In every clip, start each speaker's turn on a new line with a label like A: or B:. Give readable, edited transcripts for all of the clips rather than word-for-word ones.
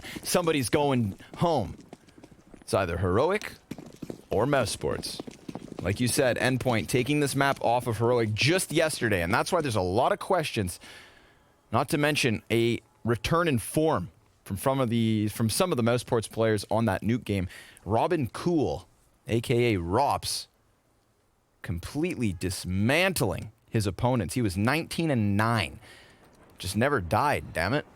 A: done. Somebody's going home. It's either Heroic or Mousesports. Like you said, Endpoint taking this map off of Heroic just yesterday, and that's why there's a lot of questions. Not to mention a return in form from some of the Mousesports players on that nuke game. Robin Cool, aka Rops, completely dismantling his opponents. He was 19-9. Just never died, damn it.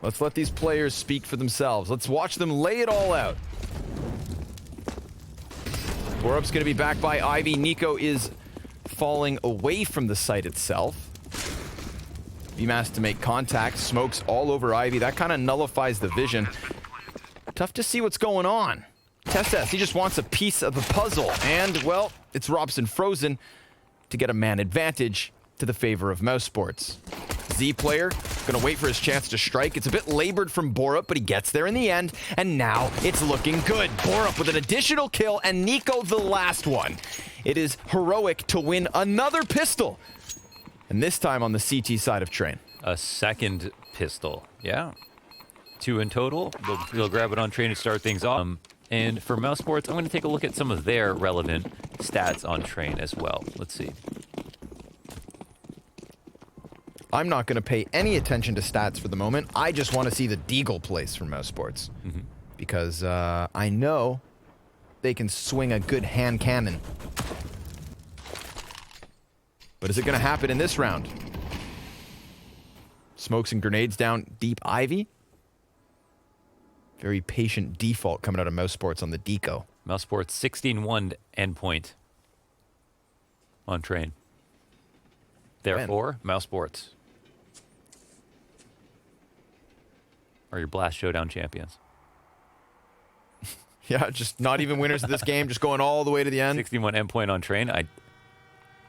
A: Let's let these players speak for themselves. Let's watch them lay it all out. Borup's going to be back by Ivy. Niko is falling away from the site itself. VMAS to make contact. Smokes all over Ivy. That kind of nullifies the vision. Tough to see what's going on. Testes, he just wants a piece of the puzzle. And, well, it's Robson Frozen to get a man advantage to the favor of Mousesports. Z player gonna wait for his chance to strike. It's a bit labored from Borup, but he gets there in the end, and now it's looking good. Borup with an additional kill, and Niko the last one. It is Heroic to win another pistol, and this time on the CT side of Train.
B: A second pistol, yeah. 2 in total. They'll grab it on Train to start things off. And for Mousesports, I'm going to take a look at some of their relevant stats on Train as well. Let's see.
A: I'm not going to pay any attention to stats for the moment. I just want to see the Deagle place from Mousesports. Because I know they can swing a good hand cannon. But is it going to happen in this round? Smokes and grenades down deep Ivy. Very patient default coming out of Mousesports on the deco.
B: Mousesports 16-1 endpoint on Train. Therefore, Mousesports are your Blast Showdown champions.
A: Yeah, just not even winners of this game, just going all the way to the end.
B: 61 endpoint on Train.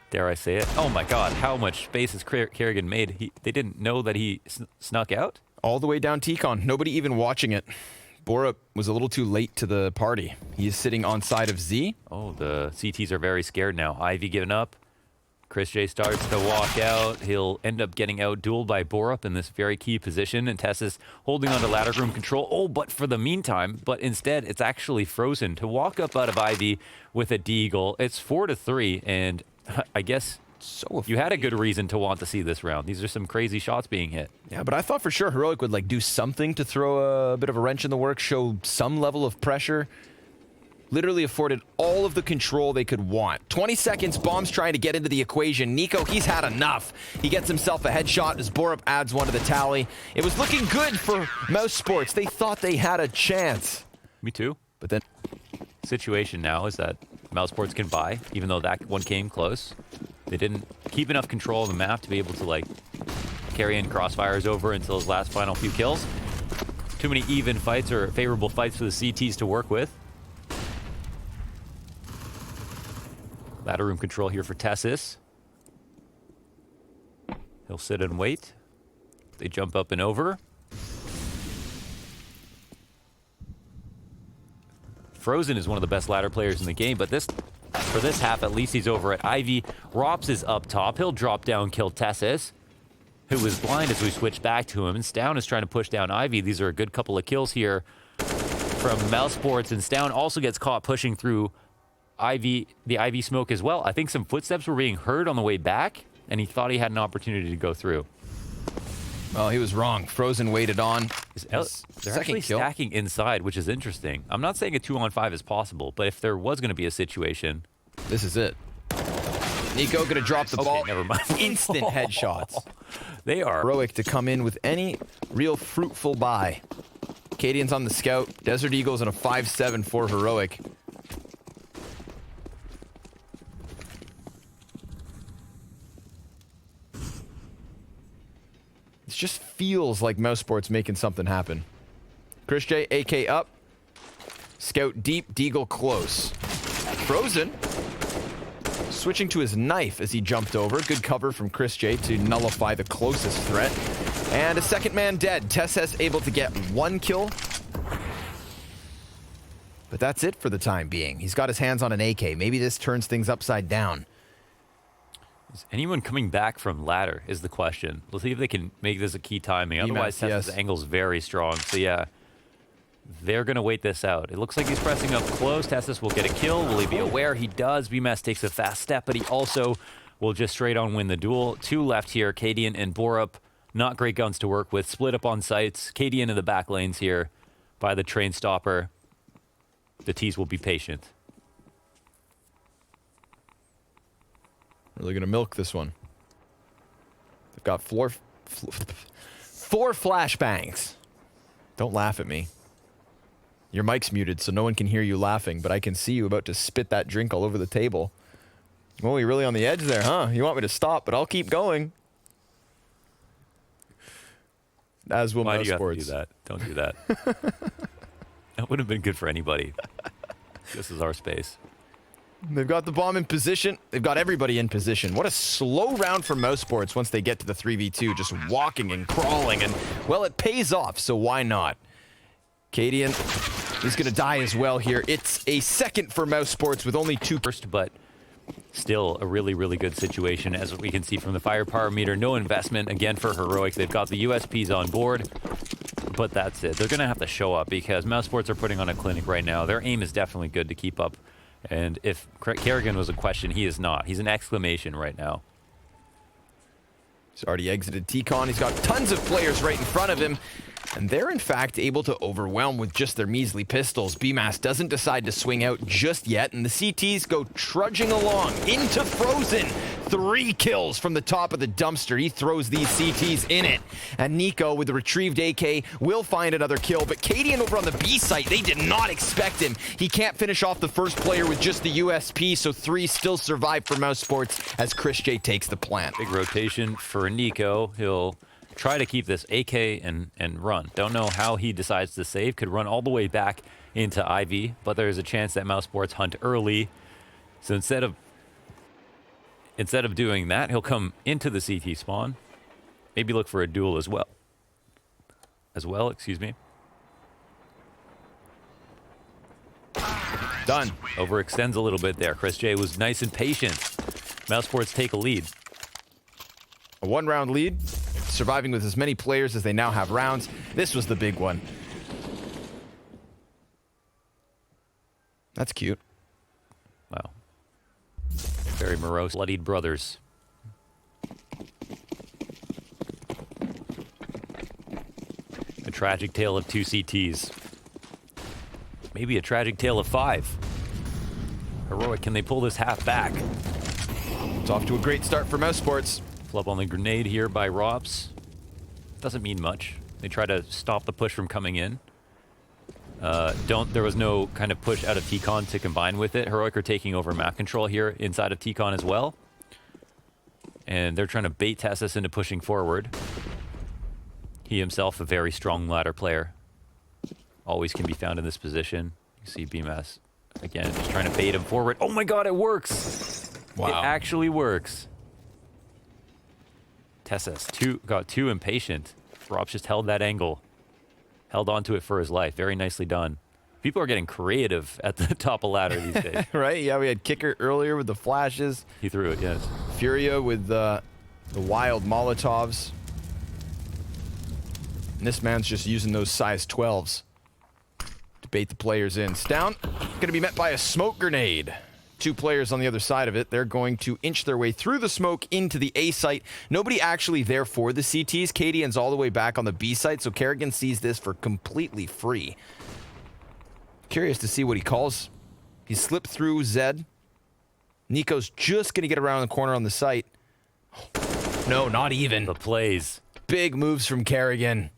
B: Dare I say it? Oh my God, how much space has Kerrigan made? They didn't know that he snuck out?
A: All the way down T-Con, nobody even watching it. Borup was a little too late to the party. He is sitting on side of Z.
B: Oh, the CTs are very scared now. Ivy giving up. Chris J starts to walk out. He'll end up getting out-dueled by Borup in this very key position, and Tess is holding on to ladder room control. Oh, but for the meantime, instead, it's actually Frozen to walk up out of Ivy with a deagle. It's 4-3, and I guess you had a good reason to want to see this round. These are some crazy shots being hit.
A: Yeah, but I thought for sure Heroic would do something to throw a bit of a wrench in the works, show some level of pressure. Literally afforded all of the control they could want. 20 seconds, Bomb's trying to get into the equation. Niko, he's had enough. He gets himself a headshot as Borup adds one to the tally. It was looking good for Mousesports. They thought they had a chance.
B: Me too.
A: But then...
B: Situation now is that Mousesports can buy, even though that one came close. They didn't keep enough control of the map to be able to, carry in crossfires over until his last final few kills. Too many even fights or favorable fights for the CTs to work with. Ladder room control here for Tessis. He'll sit and wait. They jump up and over. Frozen is one of the best ladder players in the game, but for this half, at least he's over at Ivy. Rops is up top. He'll drop down, kill Tessis, who was blind as we switch back to him. And Stown is trying to push down Ivy. These are a good couple of kills here from Mousesports, and Stown also gets caught pushing through the Ivy smoke as well. I think some footsteps were being heard on the way back, and he thought he had an opportunity to go through.
A: Well, he was wrong. Frozen waited on.
B: They're actually stacking inside, which is interesting. I'm not saying a 2-on-5 is possible, but if there was going to be a situation...
A: This is it. Niko gonna drop the ball.
B: Never mind.
A: Instant headshots.
B: They are.
A: Heroic to come in with any real fruitful buy. Cadian's on the scout. Desert Eagles and a 5-7 for Heroic. It just feels like Mousesports making something happen. Chris J, AK up. Scout deep, Deagle close. Frozen. Switching to his knife as he jumped over. Good cover from Chris J to nullify the closest threat. And a second man dead. Tesses able to get one kill. But that's it for the time being. He's got his hands on an AK. Maybe this turns things upside down.
B: Is anyone coming back from ladder is the question. We'll see if they can make this a key timing. Otherwise, Tessa's angle's very strong. So yeah, they're going to wait this out. It looks like he's pressing up close. Tessus will get a kill. Will he be aware? He does. BMAS takes a fast step, but he also will just straight on win the duel. 2 left here, Cadian and Borup. Not great guns to work with. Split up on sites. Cadian in the back lanes here by the train stopper. The T's will be patient.
A: Really going to milk this one. They've got 4 flashbangs. Don't laugh at me. Your mic's muted, so no one can hear you laughing, but I can see you about to spit that drink all over the table. Oh, you're really on the edge there, huh? You want me to stop, but I'll keep going. As will
B: Why do you have to
A: Mousesports.
B: do that? Don't do that. That wouldn't have been good for anybody. This is our space.
A: They've got the bomb in position. They've got everybody in position. What a slow round for Mousesports once they get to the 3v2, just walking and crawling, and, well, it pays off, so why not? Cadian, he's going to die as well here. It's a second for Mousesports with only 2.
B: First, but still a really, really good situation, as we can see from the firepower meter. No investment, again, for Heroic. They've got the USPs on board, but that's it. They're going to have to show up because Mousesports are putting on a clinic right now. Their aim is definitely good to keep up. And if Kerrigan was a question, he is not. He's an exclamation right now.
A: He's already exited T-Con. He's got tons of players right in front of him. And they're, in fact, able to overwhelm with just their measly pistols. BMAS doesn't decide to swing out just yet, and the CTs go trudging along into Frozen. 3 kills from the top of the dumpster. He throws these CTs in it. And niko, with the retrieved AK, will find another kill. But Cadian over on the B site, they did not expect him. He can't finish off the first player with just the USP, so 3 still survive for Mousesports as Chris J takes the plant.
B: Big rotation for niko. He'll try to keep this AK and run. Don't know how he decides to save. Could run all the way back into Ivy, but there's a chance that Mousesports hunt early. So instead of doing that, he'll come into the CT spawn. Maybe look for a duel as well. Excuse me.
A: Done.
B: Overextends a little bit there. Chris J was nice and patient. Mousesports take a lead.
A: A 1-round lead, surviving with as many players as they now have rounds. This was the big one. That's cute.
B: Wow. Very morose. Bloodied brothers. A tragic tale of 2 CTs. Maybe a tragic tale of 5. Heroic, can they pull this half back?
A: It's off to a great start for Mousesports.
B: Flub on the grenade here by Rops. Doesn't mean much. They try to stop the push from coming in. There was no kind of push out of T-Con to combine with it. Heroic are taking over map control here inside of T-Con as well. And they're trying to bait Tessus into pushing forward. He himself a very strong ladder player. Always can be found in this position. You see BMAS again, just trying to bait him forward. Oh my god, it works!
A: Wow.
B: It actually works. Tessus got too impatient. Rops just held that angle. Held onto it for his life. Very nicely done. People are getting creative at the top of ladder these days.
A: Right? Yeah, we had Kicker earlier with the flashes.
B: He threw it, yes.
A: FURIA with the wild Molotovs. And this man's just using those size 12s to bait the players in. Down, going to be met by a smoke grenade. 2 players on the other side of it. They're going to inch their way through the smoke into the A site. Nobody actually there for the CTs. Cadian's all the way back on the B site, so Kerrigan sees this for completely free. Curious to see what he calls. He slipped through Zed. niko's just going to get around the corner on the site. No, not even.
B: The plays.
A: Big moves from Kerrigan.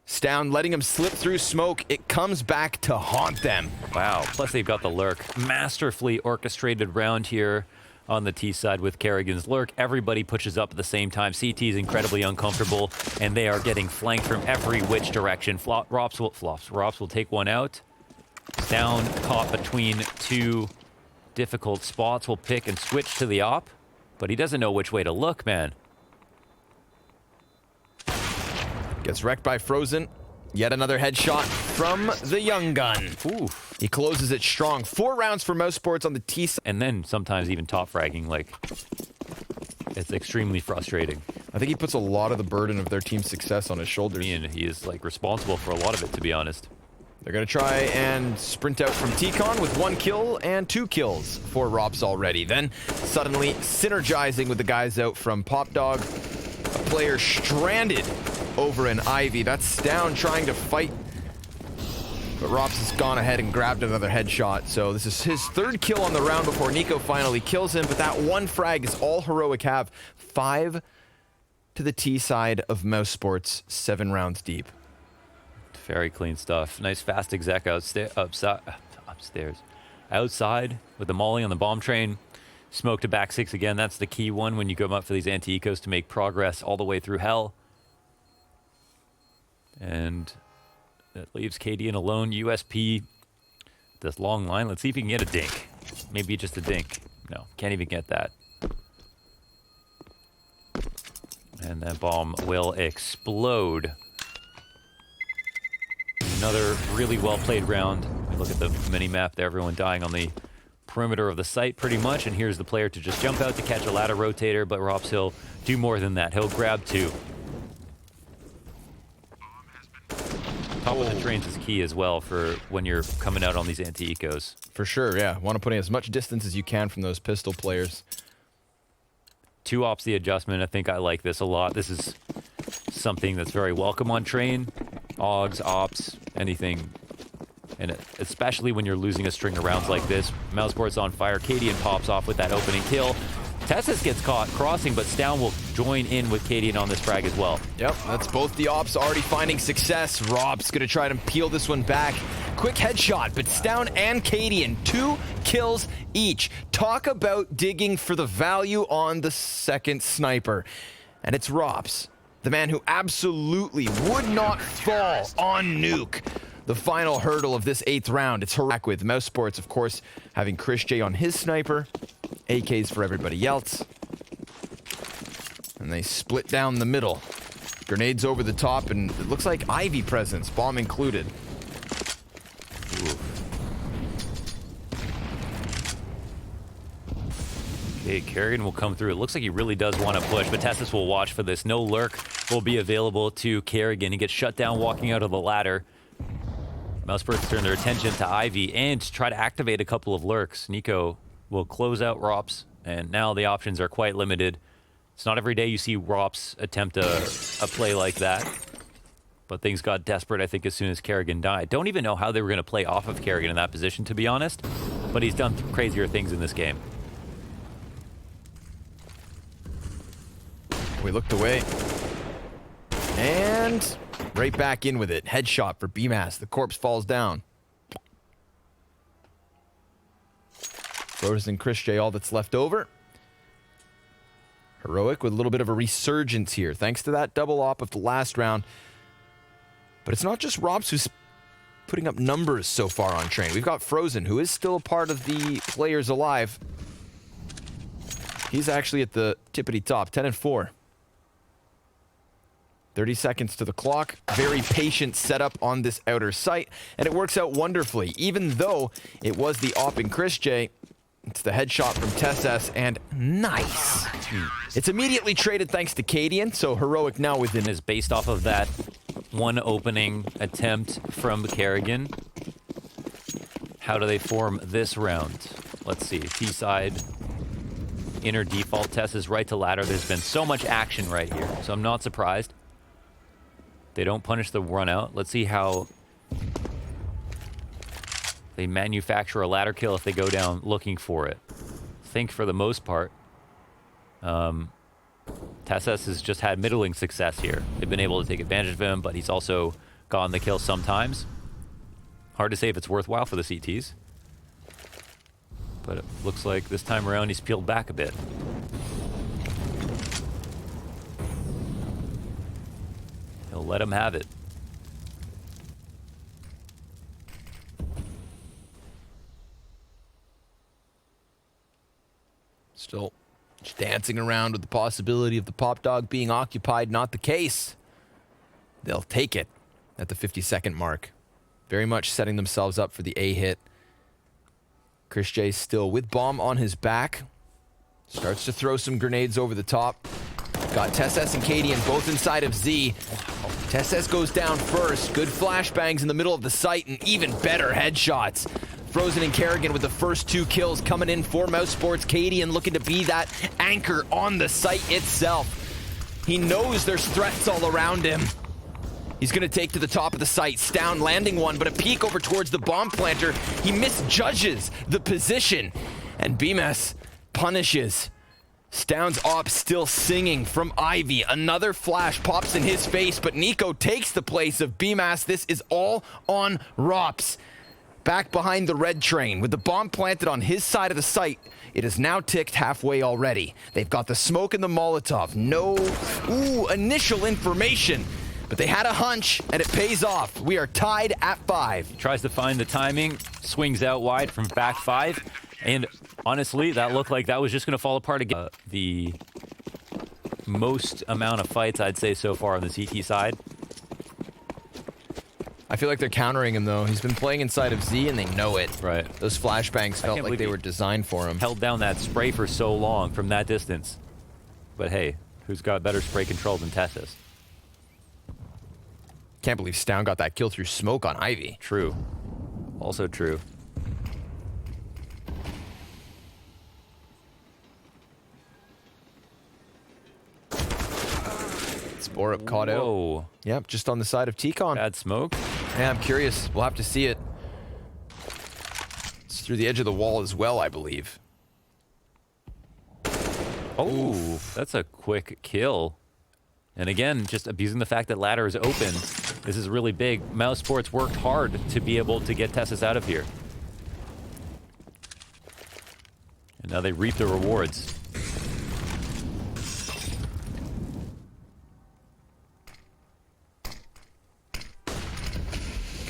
A: Stown letting him slip through smoke. It comes back to haunt them.
B: Wow. Plus they've got the lurk. Masterfully orchestrated round here on the T side with Kerrigan's lurk. Everybody pushes up at the same time. CT is incredibly uncomfortable, and they are getting flanked from every which direction. Rops will take one out. Stown caught between 2 difficult spots. Will pick and switch to the op, but he doesn't know which way to look, man.
A: Gets wrecked by Frozen. Yet another headshot from the young gun.
B: Oof.
A: He closes it strong. 4 rounds for Mousesports on the T side.
B: And then sometimes even top fragging, like it's extremely frustrating.
A: I think he puts a lot of the burden of their team's success on his shoulders.
B: And he is like responsible for a lot of it, to be honest.
A: They're going to try and sprint out from T-Con with 1 kill and 2 kills for Rops already. Then suddenly synergizing with the guys out from Pop Dog. A player stranded over in Ivy. That's Down trying to fight. But Rops has gone ahead and grabbed another headshot. So this is his 3rd kill on the round before niko finally kills him. But that 1 frag is all Heroic have. 5 to the T side of Mousesports, 7 rounds deep.
B: Very clean stuff. Nice fast exec upstairs. Outside with the molly on the bomb train. Smoke to back 6 again. That's the key one when you go up for these anti-ecos to make progress all the way through hell. And that leaves KD alone. USP, this long line. Let's see if he can get a dink. Maybe just a dink. No, can't even get that. And that bomb will explode. Another really well-played round. We look at the mini-map there, everyone dying on the perimeter of the site pretty much, and here's the player to just jump out to catch a ladder rotator, but Rops, he'll do more than that. He'll grab 2. Top of the trains is key as well for when you're coming out on these anti-ecos.
A: For sure, yeah. Want to put in as much distance as you can from those pistol players.
B: 2 ops the adjustment. I think I like this a lot. This is something that's very welcome on train. Augs, ops, anything. And especially when you're losing a string of rounds like this. Mousesports on fire. Cadian pops off with that opening kill. Tessus gets caught crossing, but Stown will join in with Cadian on this frag as well.
A: Yep, that's both the ops already finding success. Rob's going to try to peel this one back. Quick headshot, but Stown and Cadian, 2 kills each. Talk about digging for the value on the second sniper. And it's Robs, the man who absolutely would not fall on Nuke. The final hurdle of this 8th round. It's Heroic with Mousesports, of course, having Chris J on his sniper. AKs for everybody else. And they split down the middle. Grenades over the top, and it looks like Ivy presence, bomb included.
B: Ooh. Okay, Kerrigan will come through. It looks like he really does want to push, but Tessus will watch for this. No lurk will be available to Kerrigan. He gets shut down walking out of the ladder. Mousesports turn their attention to Ivy and try to activate a couple of lurks. niko will close out Rops, and now the options are quite limited. It's not every day you see Rops attempt a play like that, but things got desperate, I think, as soon as Kerrigan died. Don't even know how they were going to play off of Kerrigan in that position, to be honest, but he's done crazier things in this game.
A: We looked away. And right back in with it. Headshot for BMAS. The corpse falls down. Frozen Chris J, all that's left over. Heroic with a little bit of a resurgence here, thanks to that double op of the last round. But it's not just Robs who's putting up numbers so far on train. We've got Frozen, who is still a part of the players alive. He's actually at the tippity top, 10-4. 30 seconds to the clock. Very patient setup on this outer site, and it works out wonderfully. Even though it was the op in Chris J, it's the headshot from Tessus, and nice. It's immediately traded thanks to Cadian, so Heroic now within.
B: Is based off of that one opening attempt from Kerrigan. How do they form this round? Let's see. T-side, inner default. Tess is right to ladder. There's been so much action right here, so I'm not surprised. They don't punish the run out. Let's see how they manufacture a ladder kill if they go down looking for it. I think for the most part, Tessus has just had middling success here. They've been able to take advantage of him, but he's also gotten the kill sometimes. Hard to say if it's worthwhile for the CTs. But it looks like this time around he's peeled back a bit. He'll let him have it.
A: Still just dancing around with the possibility of the Pop Dog being occupied. Not the case. They'll take it at the 50-second mark. Very much setting themselves up for the A hit. Chris J still with bomb on his back. Starts to throw some grenades over the top. Got Tesses and Kadian both inside of Z. Tesses goes down first. Good flashbangs in the middle of the site and even better headshots. Frozen and Kerrigan with the first 2 kills coming in for Mousesports. Kadian looking to be that anchor on the site itself. He knows there's threats all around him. He's going to take to the top of the site. Stown landing one, but a peek over towards the bomb planter. He misjudges the position. And BMS punishes. Stown's op still singing from Ivy. Another flash pops in his face, but niko takes the place of BMS. This is all on Rops. Back behind the red train with the bomb planted on his side of the site. It is now ticked halfway already. They've got the smoke and the Molotov. No, initial information. But they had a hunch, and it pays off. We are tied at 5.
B: Tries to find the timing, swings out wide from back 5. And honestly, that looked like that was just going to fall apart again. The most amount of fights, I'd say, so far on the CT side.
A: I feel like they're countering him, though. He's been playing inside of Z, and they know it.
B: Right.
A: Those flashbangs felt like they were designed for him.
B: Held down that spray for so long from that distance. But hey, who's got better spray control than Tessis?
A: Can't believe Stown got that kill through smoke on Ivy.
B: True. Also true.
A: Borup caught out. Yep, just on the side of T-Con.
B: Bad smoke.
A: Yeah, I'm curious. We'll have to see it. It's through the edge of the wall as well, I believe.
B: Oh, that's a quick kill. And again, just abusing the fact that ladder is open. This is really big. Mousesports worked hard to be able to get Tessis out of here. And now they reap the rewards.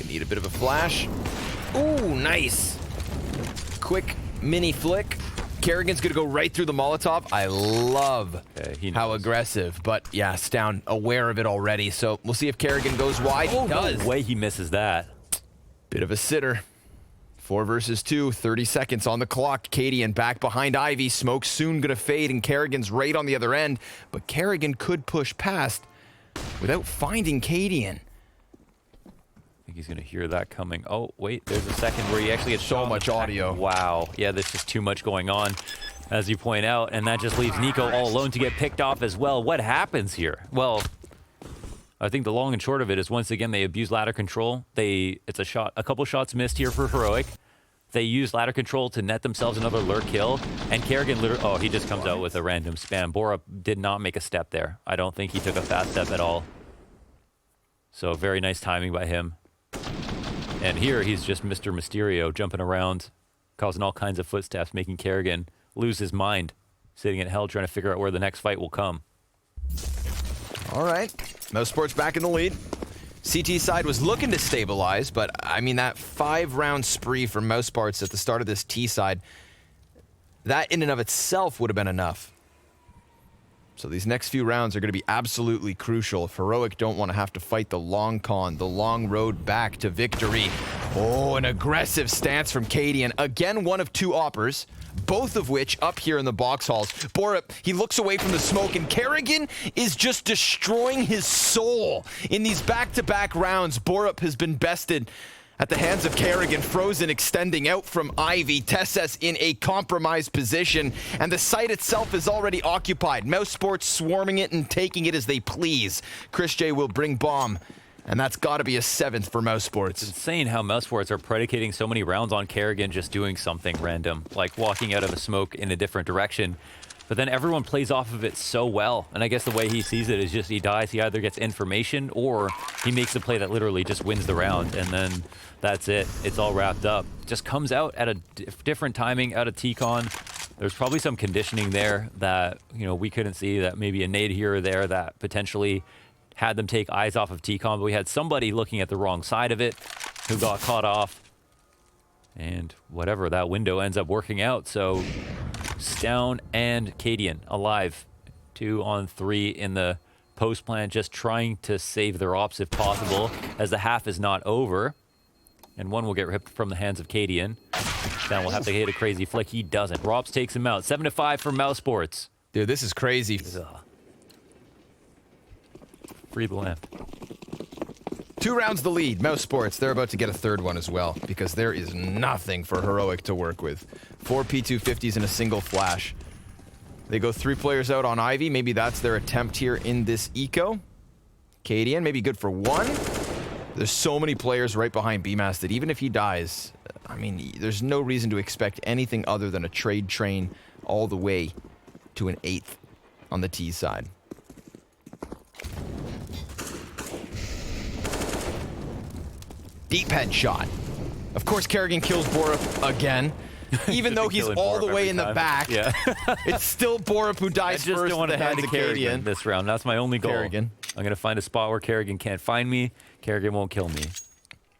A: Need a bit of a flash. Ooh, nice. Quick mini flick. Kerrigan's gonna go right through the Molotov. I love how aggressive, but yeah, Stown aware of it already. So we'll see if Kerrigan goes wide. He does.
B: No way he misses that.
A: Bit of a sitter. 4 versus 2, 30 seconds on the clock. Kadian back behind Ivy. Smoke's soon gonna fade, and Kerrigan's right on the other end. But Kerrigan could push past without finding Kadian.
B: I think he's going to hear that coming. Oh, wait, there's a second where he actually gets
A: so much audio.
B: Wow. Yeah, there's just too much going on, as you point out, and that just leaves niko all alone to get picked off as well. What happens here? Well, I think the long and short of it is, once again, they abuse ladder control. It's a couple shots missed here for Heroic. They use ladder control to net themselves another lurk kill, and Kerrigan literally, he just comes out with a random spam. Borup did not make a step there. I don't think he took a fast step at all. So very nice timing by him. And here, he's just Mr. Mysterio, jumping around, causing all kinds of footsteps, making Kerrigan lose his mind, sitting in hell trying to figure out where the next fight will come.
A: All right. Mousesports back in the lead. CT side was looking to stabilize, but, I mean, that 5-round spree from Mousesports at the start of this T side, that in and of itself would have been enough. So these next few rounds are going to be absolutely crucial if Heroic don't want to have to fight the long con, the long road back to victory. Oh, an aggressive stance from Kadian. Again, one of 2 oppers, both of which up here in the box halls. Borup, he looks away from the smoke, and Kerrigan is just destroying his soul. In these back-to-back rounds, Borup has been bested at the hands of Kerrigan. Frozen extending out from Ivy. Tesses in a compromised position, and the site itself is already occupied. Mousesports swarming it and taking it as they please. Chris J will bring bomb, and that's got to be a 7th for Mousesports.
B: It's insane how Mousesports are predicating so many rounds on Kerrigan just doing something random, like walking out of a smoke in a different direction. But then everyone plays off of it so well. And I guess the way he sees it is just he dies. He either gets information or he makes a play that literally just wins the round. And then that's it. It's all wrapped up. Just comes out at a different timing out of T-Con. There's probably some conditioning there that, we couldn't see, that maybe a nade here or there that potentially had them take eyes off of T-Con. But we had somebody looking at the wrong side of it who got caught off. And whatever, that window ends up working out. So Stown and Kadian alive. 2 on 3 in the post plant, just trying to save their ops if possible, as the half is not over. And one will get ripped from the hands of Kadian. touchdown. We'll have to hit a crazy flick. He doesn't. Robs takes him out. 7-5 for Mousesports.
A: Dude, this is crazy.
B: Free the lamp.
A: 2 rounds the lead. Mousesports, they're about to get a third one as well because there is nothing for Heroic to work with. 4 P250s and a single flash. They go 3 players out on Ivy. Maybe that's their attempt here in this eco. Cadian, maybe good for 1. There's so many players right behind BMAS that even if he dies, I mean, there's no reason to expect anything other than a trade train all the way to an 8th on the T side. Deep headshot. Of course, Kerrigan kills Borup again. Even though he's all the way in the back, it's still Borup who dies first. I just don't want to hand to Kerrigan
B: this round. That's my only goal.
A: Kerrigan.
B: I'm going to find a spot where Kerrigan can't find me. Kerrigan won't kill me.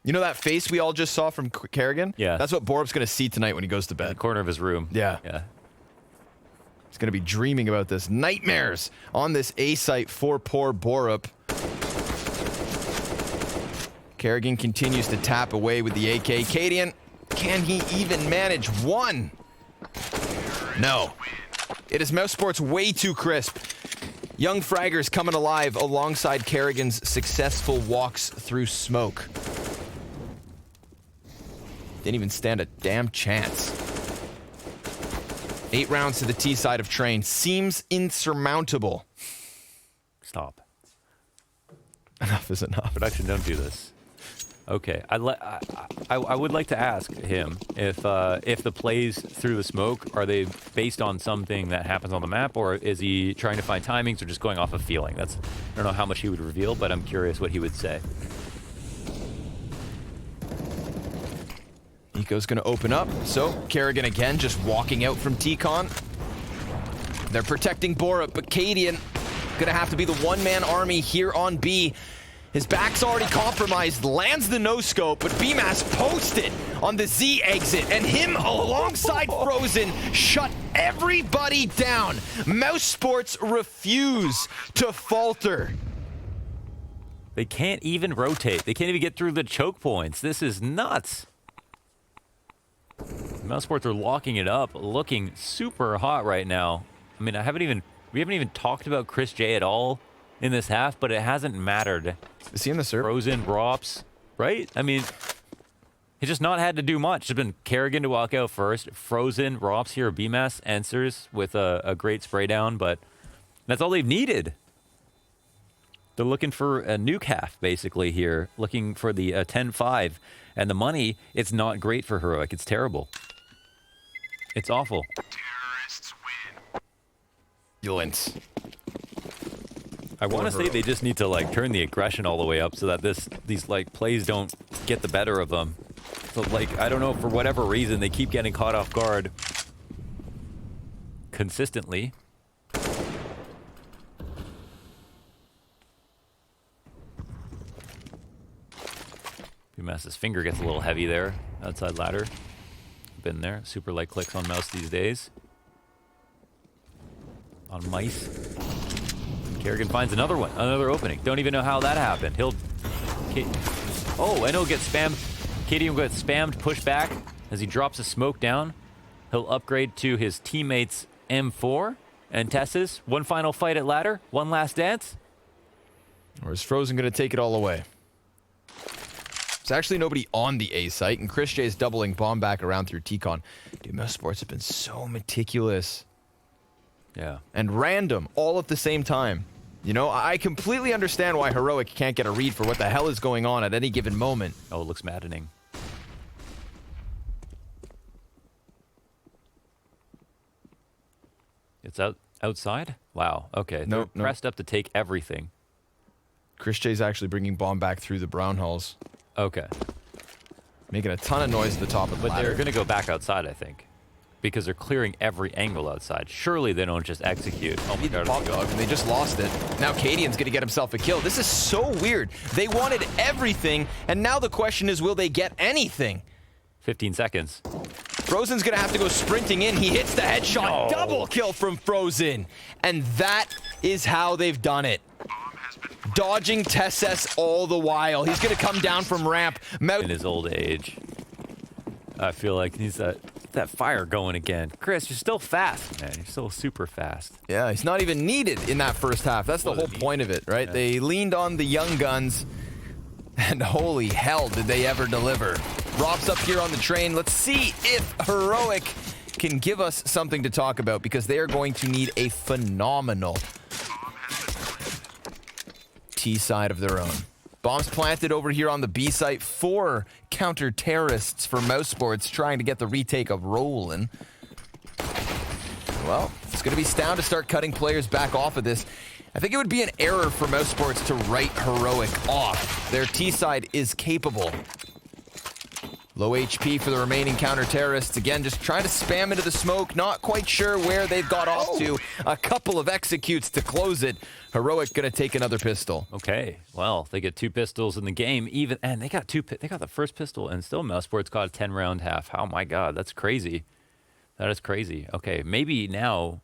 A: You know that face we all just saw from Kerrigan?
B: Yeah.
A: That's what Borup's going to see tonight when he goes to bed.
B: In the corner of his room.
A: Yeah. He's going to be dreaming about this. Nightmares on this A site for poor Borup. Kerrigan continues to tap away with the AK. Cadian, can he even manage 1? No. It is Mousesports way too crisp. Young fraggers coming alive alongside Kerrigan's successful walks through smoke. Didn't even stand a damn chance. 8 rounds to the T side of train. Seems insurmountable.
B: Stop.
A: Enough is enough.
B: Production, don't do this. Okay, I would like to ask him if the plays through the smoke, are they based on something that happens on the map, or is he trying to find timings, or just going off of feeling? I don't know how much he would reveal, but I'm curious what he would say.
A: Nico's going to open up, so Kerrigan again just walking out from T-Con. They're protecting Borup, but Cadian going to have to be the one-man army here on B. His back's already compromised, lands the no-scope, but BMAS posted on the Z exit, and him alongside Frozen shut everybody down. Mousesports refuse to falter.
B: They can't even rotate. They can't even get through the choke points. This is nuts. Mousesports are locking it up, looking super hot right now. I mean, we haven't even talked about Chris J at all in this half, but it hasn't mattered.
A: Is he in the serve?
B: Frozen, Rops, right? I mean, he's just not had to do much. It's been Kerrigan to walk out first. Frozen, Rops here, BMAS answers with a great spray down, but that's all they've needed. They're looking for a nuke half, basically, here. Looking for the 10-5. And the money, it's not great for Heroic. It's terrible. It's awful.
C: Terrorists win.
A: Yulins.
B: I want to say they just need to, like, turn the aggression all the way up so that these like, plays don't get the better of them. So, like, I don't know, for whatever reason, they keep getting caught off guard consistently. BMAS's finger gets a little heavy there. Outside ladder. Been there. Super light clicks on mouse these days. On mice. Kerrigan finds another one. Another opening. Don't even know how that happened. Oh, and he'll get spammed. Katie will get spammed, pushed back as he drops a smoke down. He'll upgrade to his teammate's M4. And Tess's one final fight at ladder. One last dance.
A: Or is Frozen going to take it all away? There's actually nobody on the A site, and Chris J is doubling bomb back around through T-Con. Dude, Mousesports have been so meticulous.
B: Yeah.
A: And random, all at the same time. You know, I completely understand why Heroic can't get a read for what the hell is going on at any given moment.
B: Oh, it looks maddening. It's outside? Wow, okay. They're pressed up to take everything.
A: Chris J's actually bringing bomb back through the brown hulls.
B: Okay.
A: Making a ton of noise at the top of the ladder.
B: But they're going to go back outside, I think. Because they're clearing every angle outside. Surely they don't just execute. Oh my god.
A: Pop dog, and they just lost it. Now Cadian's going to get himself a kill. This is so weird. They wanted everything, and now the question is, will they get anything?
B: 15 seconds.
A: Frozen's going to have to go sprinting in. He hits the headshot. No. Double kill from Frozen. And that is how they've done it. Dodging Tesses all the while. He's going to come down from ramp.
B: In his old age. I feel like he's that that fire going again. Chris, you're still fast, man. You're still super fast.
A: Yeah, he's not even needed in that first half. That's the whole point of it, right?
B: Yeah.
A: They leaned on the young guns, and holy hell did they ever deliver. Rop's up here on the train. Let's see if Heroic can give us something to talk about, because they are going to need a phenomenal T side of their own. Bombs planted over here on the B site. 4 counter-terrorists for Mousesports trying to get the retake of Roland. Well, it's going to be Stound to start cutting players back off of this. I think it would be an error for Mousesports to write Heroic off. Their T side is capable. Low HP for the remaining counter-terrorists. Again, just trying to spam into the smoke. Not quite sure where they've got off to. A couple of executes to close it. Heroic gonna take another pistol.
B: Okay, well, they get 2 pistols in the game. And they got the first pistol, and still Mousesports got a 10-round half. Oh my God, that's crazy. That is crazy. Okay, maybe now,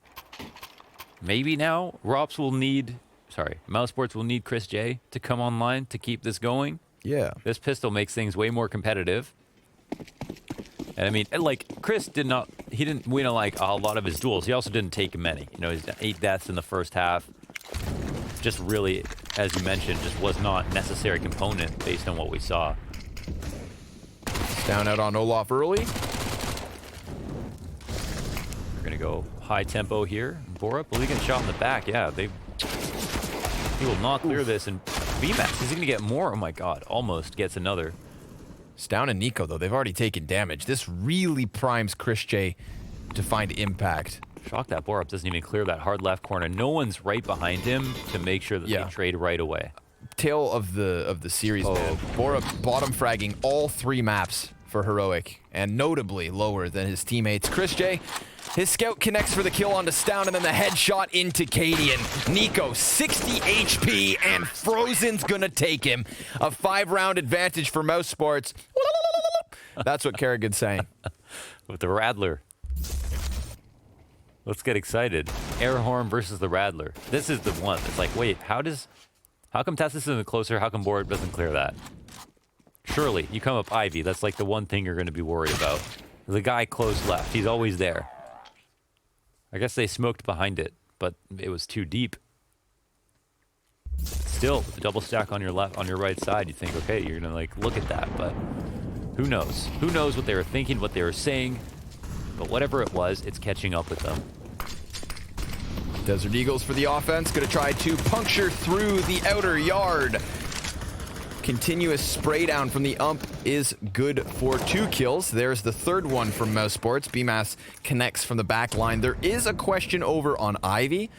B: Mousesports will need Chris J to come online to keep this going.
A: Yeah.
B: This pistol makes things way more competitive. And I mean, like, Chris didn't win a lot of his duels. He also didn't take many. You know, he's 8 deaths in the first half. Just really, as you mentioned, just was not a necessary component based on what we saw.
A: Down out on Olaf early.
B: We're gonna go high tempo here. Borup, will he get shot in the back? Yeah, he will not clear this. And VMAX, is he gonna get more? Oh my God, almost gets another.
A: Stound and niko, though, they've already taken damage. This really primes Chris J to find impact.
B: Shocked that Borup doesn't even clear that hard left corner. No one's right behind him to make sure that they trade right away.
A: Tail of the series, man. Borup bottom fragging all 3 maps for Heroic, and notably lower than his teammates. Chris J, his scout connects for the kill onto Stound, and then the headshot into Cadian. niko, 60 HP, and Frozen's gonna take him. A 5-round advantage for Mousesports. That's what Kerrigan's saying.
B: With the Radler. Let's get excited. Air horn versus the Radler. This is the one. It's like, wait, how come Tessus isn't closer? How come Borup doesn't clear that? Surely, you come up Ivy. That's like the one thing you're going to be worried about. The guy close left. He's always there. I guess they smoked behind it, but it was too deep. Still, with the double stack on your left, on your right side, you think, okay, you're going to like look at that, but who knows? Who knows what they were thinking, what they were saying? But whatever it was, it's catching up with them.
A: Desert Eagles for the offense. Gonna try to puncture through the outer yard. Continuous spray down from the ump is good for 2 kills. There's the 3rd one from Mousesports. BMAS connects from the back line. There is a question over on Ivy,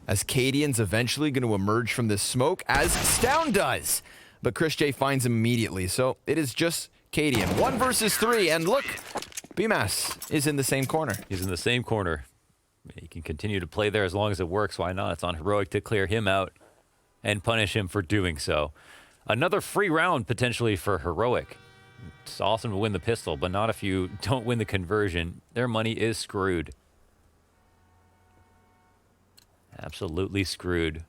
A: as Cadian's eventually going to emerge from this smoke, as Stound does. But Chris J finds him immediately, so it is just Cadian. 1 versus 3, and look, BMAS is in the same corner.
B: He's in the same corner. He can continue to play there as long as it works. Why not? It's on Heroic to clear him out and punish him for doing so. Another free round potentially for Heroic. It's awesome to win the pistol, but not if you don't win the conversion. Their money is screwed. Absolutely screwed.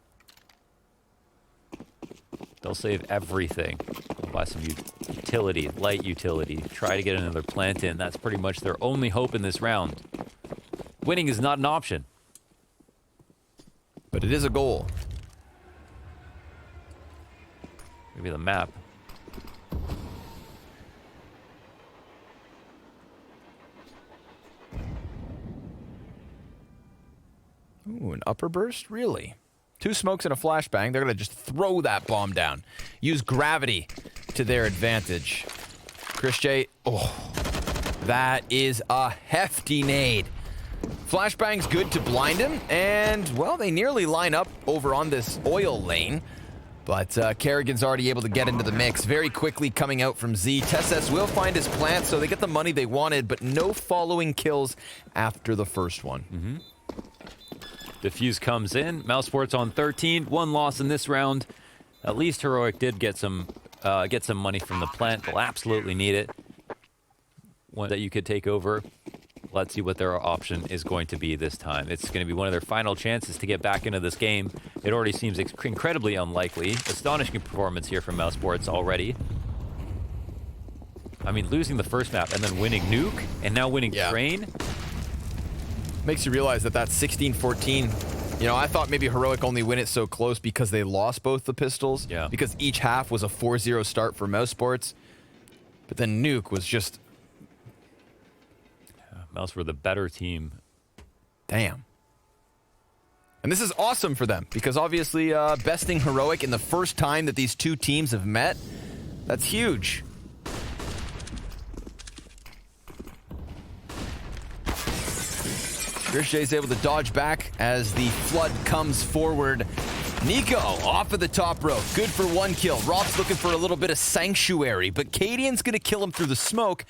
B: They'll save everything. They'll buy some utility, light utility. Try to get another plant in. That's pretty much their only hope in this round. Winning is not an option.
A: But it is a goal.
B: Maybe the map.
A: Ooh, an upper burst? Really? 2 smokes and a flashbang. They're going to just throw that bomb down. Use gravity to their advantage. Chris J, that is a hefty nade. Flashbang's good to blind him, and, well, they nearly line up over on this oil lane. But Kerrigan's already able to get into the mix very quickly coming out from Z. Tessus will find his plant, so they get the money they wanted, but no following kills after the first one.
B: Diffuse comes in. Mousesports on 13. 1 loss in this round. At least Heroic did get some money from the plant. They'll absolutely need it. One that you could take over. Let's see what their option is going to be this time. It's going to be one of their final chances to get back into this game. It already seems incredibly unlikely. Astonishing performance here from Mousesports already. I mean, losing the first map and then winning Nuke and now winning Train.
A: Makes you realize that 16-14, you know, I thought maybe Heroic only win it so close because they lost both the pistols.
B: Yeah.
A: Because each half was a 4-0 start for Mousesports. But then Nuke was just...
B: Mouse were the better team.
A: Damn. And this is awesome for them, because obviously besting Heroic in the first time that these two teams have met, that's huge. Is able to dodge back as the flood comes forward. niko off of the top row. Good for 1 kill. Rob's looking for a little bit of sanctuary, but Cadian's going to kill him through the smoke.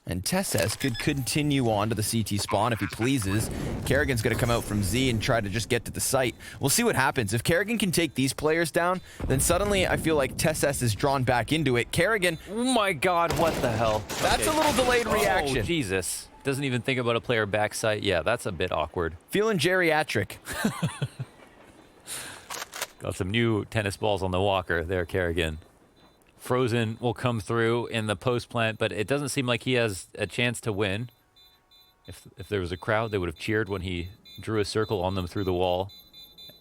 A: And Tesses could continue on to the CT spawn if he pleases. Kerrigan's going to come out from Z and try to just get to the site. We'll see what happens. If Kerrigan can take these players down, then suddenly I feel like Tesses is drawn back into it. Kerrigan...
B: Oh my god, what the hell?
A: That's a little delayed reaction.
B: Oh, Jesus. Doesn't even think about a player backside. Yeah, that's a bit awkward.
A: Feeling geriatric.
B: Got some new tennis balls on the walker there, Kerrigan. Frozen will come through in the post plant, but it doesn't seem like he has a chance to win. If there was a crowd, they would have cheered when he drew a circle on them through the wall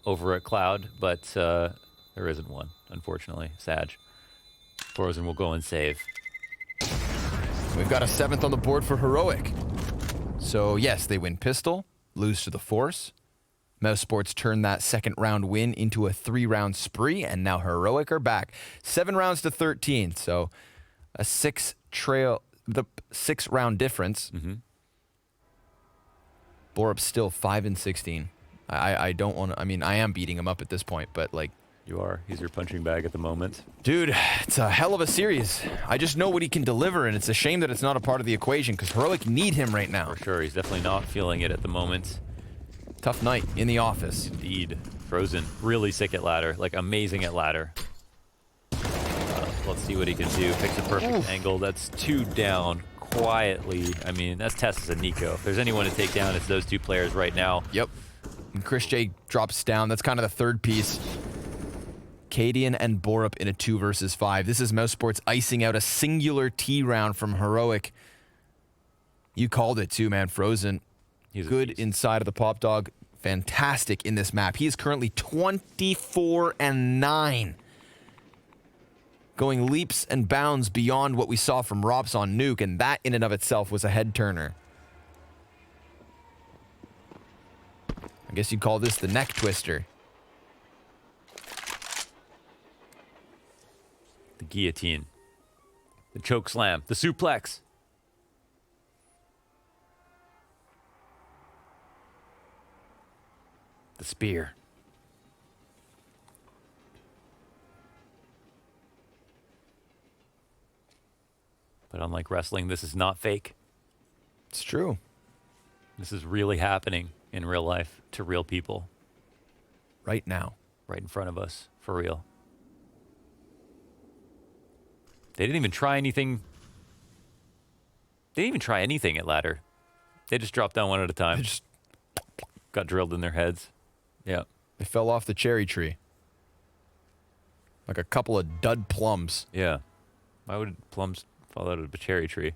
B: over at Cloud, but there isn't one, unfortunately. Sag. Frozen will go and save.
A: We've got a 7th on the board for Heroic. So yes, they win pistol, lose to the Force. Mousesports turn that second round win into a 3-round spree, and now Heroic are back. 7 rounds to 13, so a 6-round difference. Borup's still 5-16. I don't want to. I mean, I am beating him up at this point, but like.
B: You are. He's your punching bag at the moment.
A: Dude, it's a hell of a series. I just know what he can deliver, and it's a shame that it's not a part of the equation, because Heroic need him right now.
B: For sure. He's definitely not feeling it at the moment.
A: Tough night in the office.
B: Indeed. Frozen. Really sick at ladder. Like, amazing at ladder. Let's see what he can do. Picks a perfect angle. That's 2 down quietly. I mean, that's Tessis and niko. If there's anyone to take down, it's those 2 players right now.
A: Yep. And Chris J drops down. That's kind of the third piece. Cadian and Borup in a 2 versus 5. This is Mousesports icing out a singular T round from Heroic. You called it too, man. Frozen.
B: He's
A: good inside of the pop dog. Fantastic in this map. He is currently 24-9. Going leaps and bounds beyond what we saw from Robs on Nuke, and that in and of itself was a head turner. I guess you'd call this the neck twister.
B: The guillotine. The choke slam. The suplex. The spear. But unlike wrestling, this is not fake.
A: It's true.
B: This is really happening in real life to real people.
A: Right now.
B: Right in front of us. For real. They didn't even try anything. They didn't even try anything at ladder. They just dropped down one at a time.
A: They just
B: got drilled in their heads. Yeah.
A: They fell off the cherry tree. Like a couple of dud plums.
B: Yeah. Why would plums fall out of a cherry tree?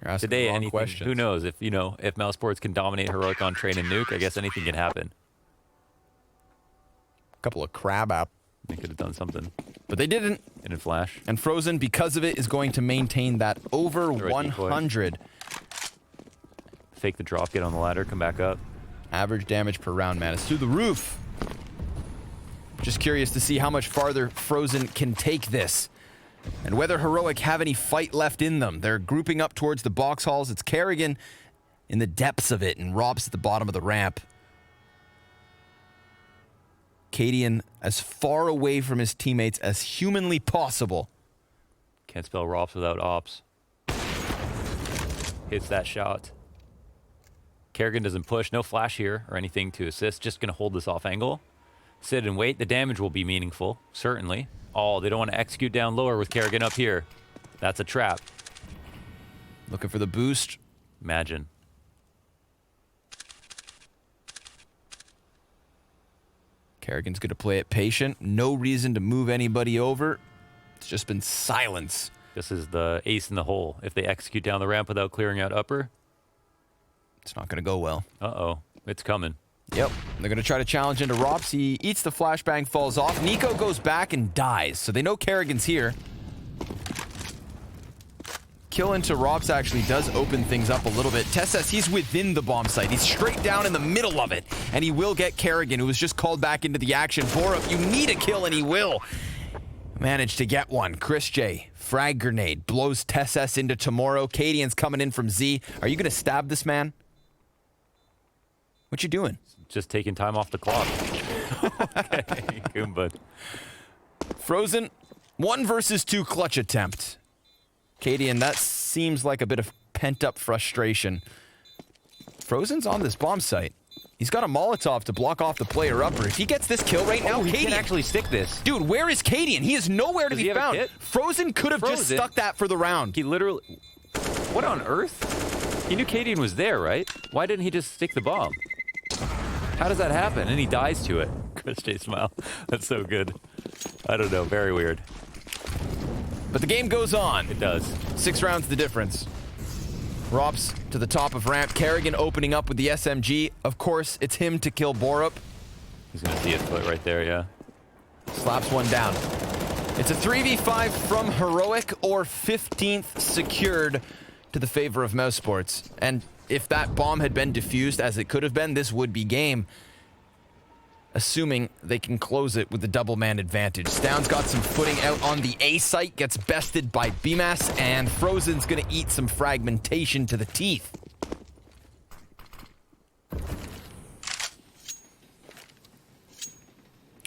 A: You're asking
B: Today,
A: the wrong
B: anything.
A: questions.
B: Who knows? If Mousesports can dominate Heroic on Train and Nuke, I guess anything can happen.
A: A couple of crab app.
B: They could have done something.
A: But they didn't.
B: It didn't flash.
A: And Frozen, because of it, is going to maintain that over 100.
B: Fake the drop, get on the ladder, come back up.
A: Average damage per round, man. It's through the roof. Just curious to see how much farther Frozen can take this. And whether Heroic have any fight left in them. They're grouping up towards the box halls. It's Kerrigan in the depths of it, and Rob's at the bottom of the ramp. Cadian as far away from his teammates as humanly possible.
B: Can't spell ROPS without ops. Hits that shot. Kerrigan doesn't push. No flash here or anything to assist. Just going to hold this off angle. Sit and wait. The damage will be meaningful. Certainly. Oh, they don't want to execute down lower with Kerrigan up here. That's a trap.
A: Looking for the boost.
B: Imagine.
A: Kerrigan's going to play it patient. No reason to move anybody over. It's just been silence
B: This is the ace in the hole. If they execute down the ramp without clearing out upper.
A: It's not going to go well.
B: Uh-oh. It's coming.
A: Yep. They're going to try to challenge into Rops. He eats the flashbang, falls off. niko goes back and dies. So they know Kerrigan's here. Kill into Rops actually does open things up a little bit. Tesses, he's within the bomb site. He's straight down in the middle of it. And he will get Kerrigan, who was just called back into the action. Borup, you need a kill, and he will. Managed to get one. Chris J, frag grenade, blows Tesses into Tomorrow. Cadian's coming in from Z. Are you going to stab this man? What you doing?
B: Just taking time off the clock. Okay, Goomba.
A: Frozen, 1 versus 2 clutch attempt. Cadian, that seems like a bit of pent-up frustration. Frozen's on this bomb site. He's got a Molotov to block off the player upper. If he gets this kill right now,
B: he
A: Cadian
B: can actually stick this.
A: Dude, where is Cadian? He is nowhere to
B: Does he
A: be
B: have a
A: found.
B: kit?
A: Frozen could have just stuck that for the round.
B: He literally... What on earth? He knew Cadian was there, right? Why didn't he just stick the bomb? How does that happen? And he dies to it. Chris J smile. That's so good. I don't know. Very weird.
A: But the game goes on.
B: It does.
A: 6 rounds the difference. Rops to the top of ramp. Kerrigan opening up with the SMG. Of course, it's him to kill Borup.
B: He's going to see it foot right there, yeah.
A: Slaps one down. It's a 3v5 from Heroic or 15th secured to the favor of Mousesports. And if that bomb had been defused as it could have been, this would be game. Assuming they can close it with the double man advantage. Stown's got some footing out on the A site, gets bested by BMAS, and Frozen's gonna eat some fragmentation to the teeth.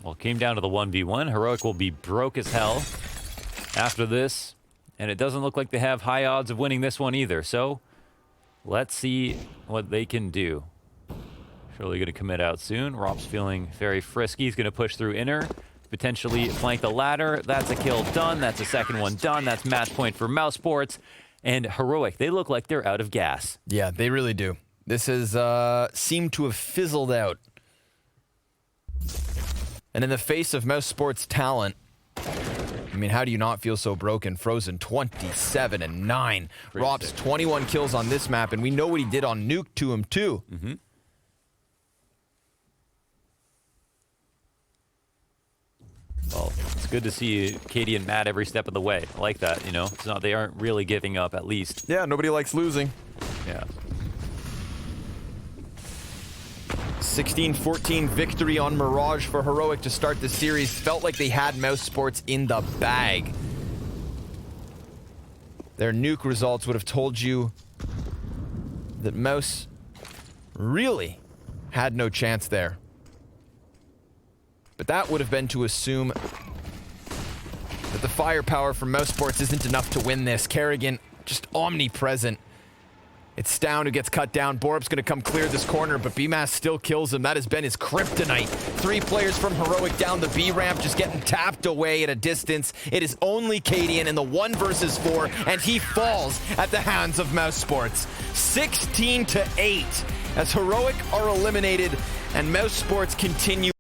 B: Well, it came down to the 1v1. Heroic will be broke as hell after this, and it doesn't look like they have high odds of winning this one either. So let's see what they can do. Surely going to commit out soon. Rob's feeling very frisky. He's going to push through inner, potentially flank the ladder. That's a kill done. That's a second one done. That's match point for Mousesports. And Heroic, they look like they're out of gas.
A: Yeah, they really do. This has seemed to have fizzled out. And in the face of Mousesports' talent, I mean, how do you not feel so broken? Frozen 27-9. Rob's 21 kills on this map, and we know what he did on Nuke to him too.
B: Mm-hmm. Well, it's good to see Katie and Matt every step of the way. I like that, you know. It's not, they aren't really giving up, at least.
A: Yeah, nobody likes losing.
B: Yeah.
A: 16-14 victory on Mirage for Heroic to start the series. Felt like they had Mousesports in the bag. Their nuke results would have told you that Mouse really had no chance there. But that would have been to assume that the firepower from Mousesports isn't enough to win this. Kerrigan just omnipresent. It's Stown who gets cut down. Borup's going to come clear this corner, but BMAS still kills him. That has been his kryptonite. 3 players from Heroic down the B ramp, just getting tapped away at a distance. It is only Cadian in the 1 versus 4, and he falls at the hands of Mousesports. 16-8 as Heroic are eliminated, and Mousesports continue